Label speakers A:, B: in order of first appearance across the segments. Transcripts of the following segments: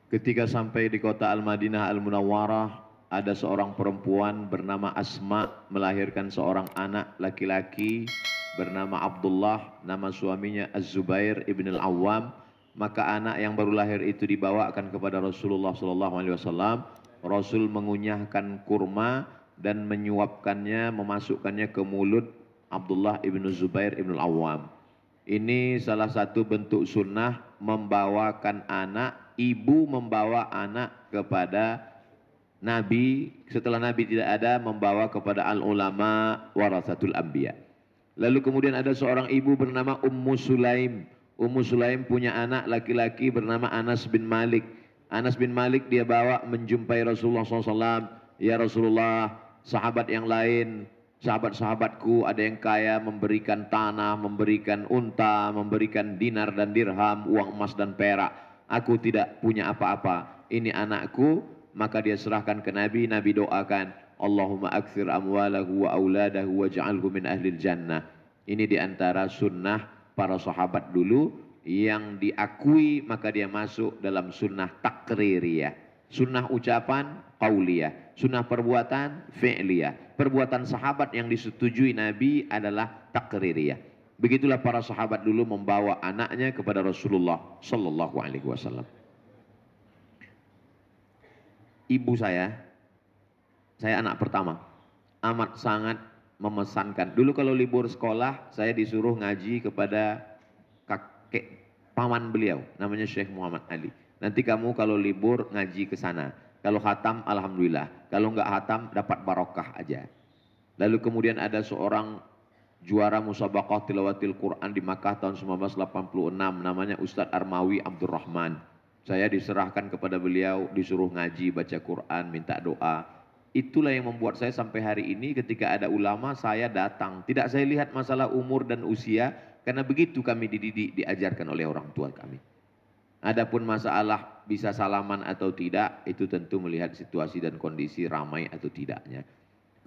A: Ketika sampai di kota Al-Madinah Al-Munawwarah, ada seorang perempuan bernama Asma melahirkan seorang anak laki-laki bernama Abdullah, nama suaminya Az-Zubair ibn Al-Awwam. Maka anak yang baru lahir itu dibawakan kepada Rasulullah SAW. Rasul mengunyahkan kurma dan menyuapkannya, memasukkannya ke mulut Abdullah ibn Zubair ibn Al-Awwam. Ini salah satu bentuk sunnah membawakan anak, ibu membawa anak kepada Nabi, setelah Nabi tidak ada, membawa kepada al-ulama warasatul anbiya. Lalu kemudian ada seorang ibu bernama Ummu Sulaim. Ummu Sulaim punya anak laki-laki bernama Anas bin Malik. Anas bin Malik dia bawa menjumpai Rasulullah SAW. Ya Rasulullah, sahabat yang lain, sahabat-sahabatku ada yang kaya memberikan tanah, memberikan unta, memberikan dinar dan dirham, uang emas dan perak. Aku tidak punya apa-apa. Ini anakku. Maka dia serahkan ke Nabi. Nabi doakan, Allahumma akthir amwalahu wa auladahu waj'alhu min ahlil jannah. Ini diantara sunnah para sahabat dulu yang diakui, maka dia masuk dalam sunnah takririyah. Sunnah ucapan qauliyah, sunnah perbuatan fi'liyah. Perbuatan sahabat yang disetujui Nabi adalah takririyah. Begitulah para sahabat dulu membawa anaknya kepada Rasulullah sallallahu alaihi wasallam. Ibu saya anak pertama, amat sangat memesankan. Dulu kalau libur sekolah, saya disuruh ngaji kepada kakek paman beliau, namanya Syekh Muhammad Ali. Nanti kamu kalau libur ngaji ke sana. Kalau khatam, alhamdulillah. Kalau enggak khatam, dapat barokah aja. Lalu kemudian ada seorang juara musabaqah tilawatil Quran di Makkah tahun 1986, namanya Ustadz Armawi Abdurrahman. Saya diserahkan kepada beliau, disuruh ngaji, baca Quran, minta doa. Itulah yang membuat saya sampai hari ini ketika ada ulama, saya datang. Tidak saya lihat masalah umur dan usia, karena begitu kami dididik, diajarkan oleh orang tua kami. Adapun masalah bisa salaman atau tidak, itu tentu melihat situasi dan kondisi ramai atau tidaknya.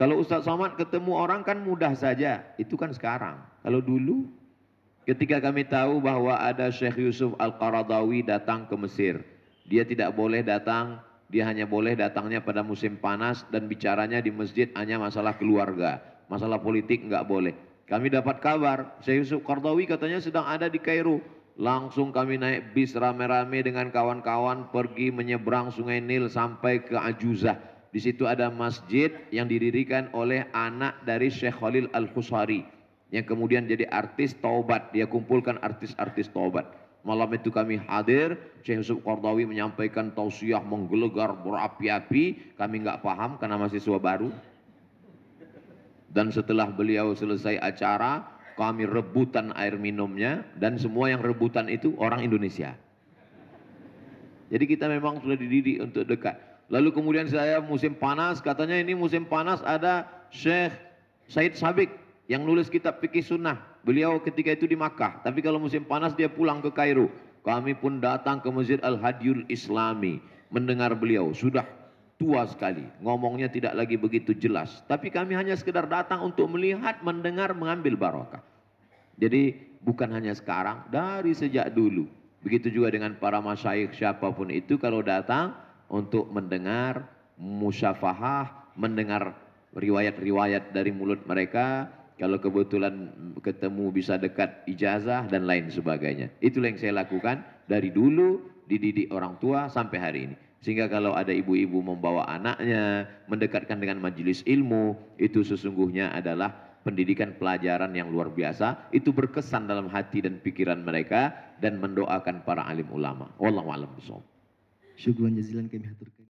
A: Kalau Ustaz Somad ketemu orang kan mudah saja, itu kan sekarang. Kalau dulu, ketika kami tahu bahwa ada Syekh Yusuf Al-Qaradawi datang ke Mesir, dia tidak boleh datang, dia hanya boleh datangnya pada musim panas dan bicaranya di masjid hanya masalah keluarga, masalah politik enggak boleh. Kami dapat kabar, Syekh Yusuf Qaradawi katanya sedang ada di Kairo. Langsung kami naik bis rame-rame dengan kawan-kawan pergi menyeberang Sungai Nil sampai ke Ajuzah. Di situ ada masjid yang didirikan oleh anak dari Syekh Khalil Al-Khusari, yang kemudian jadi artis taubat. Dia kumpulkan artis-artis taubat. Malam itu kami hadir, Syekh Yusuf Qaradawi menyampaikan tausiah menggelegar berapi-api. Kami nggak paham karena mahasiswa baru. Dan setelah beliau selesai acara, kami rebutan air minumnya, dan semua yang rebutan itu orang Indonesia. Jadi kita memang sudah dididik untuk dekat. Lalu kemudian saya musim panas, katanya ini musim panas ada Syekh Said Sabik yang nulis kitab fikih sunnah. Beliau ketika itu di Makkah, tapi kalau musim panas dia pulang ke Kairo. Kami pun datang ke Masjid Al-Hadiyul Islami, mendengar beliau, sudah tua sekali, ngomongnya tidak lagi begitu jelas. Tapi kami hanya sekedar datang untuk melihat, mendengar, mengambil barokah. Jadi bukan hanya sekarang, dari sejak dulu. Begitu juga dengan para masyayikh siapapun itu, kalau datang untuk mendengar musyafahah, mendengar riwayat-riwayat dari mulut mereka, kalau kebetulan ketemu bisa dekat ijazah dan lain sebagainya. Itulah yang saya lakukan dari dulu, dididik orang tua sampai hari ini. Sehingga kalau ada ibu-ibu membawa anaknya, mendekatkan dengan majelis ilmu, itu sesungguhnya adalah pendidikan pelajaran yang luar biasa. Itu berkesan dalam hati dan pikiran mereka dan mendoakan para alim ulama. Wallahu a'lam bishawab.
B: Syukran jazilan kami haturkan.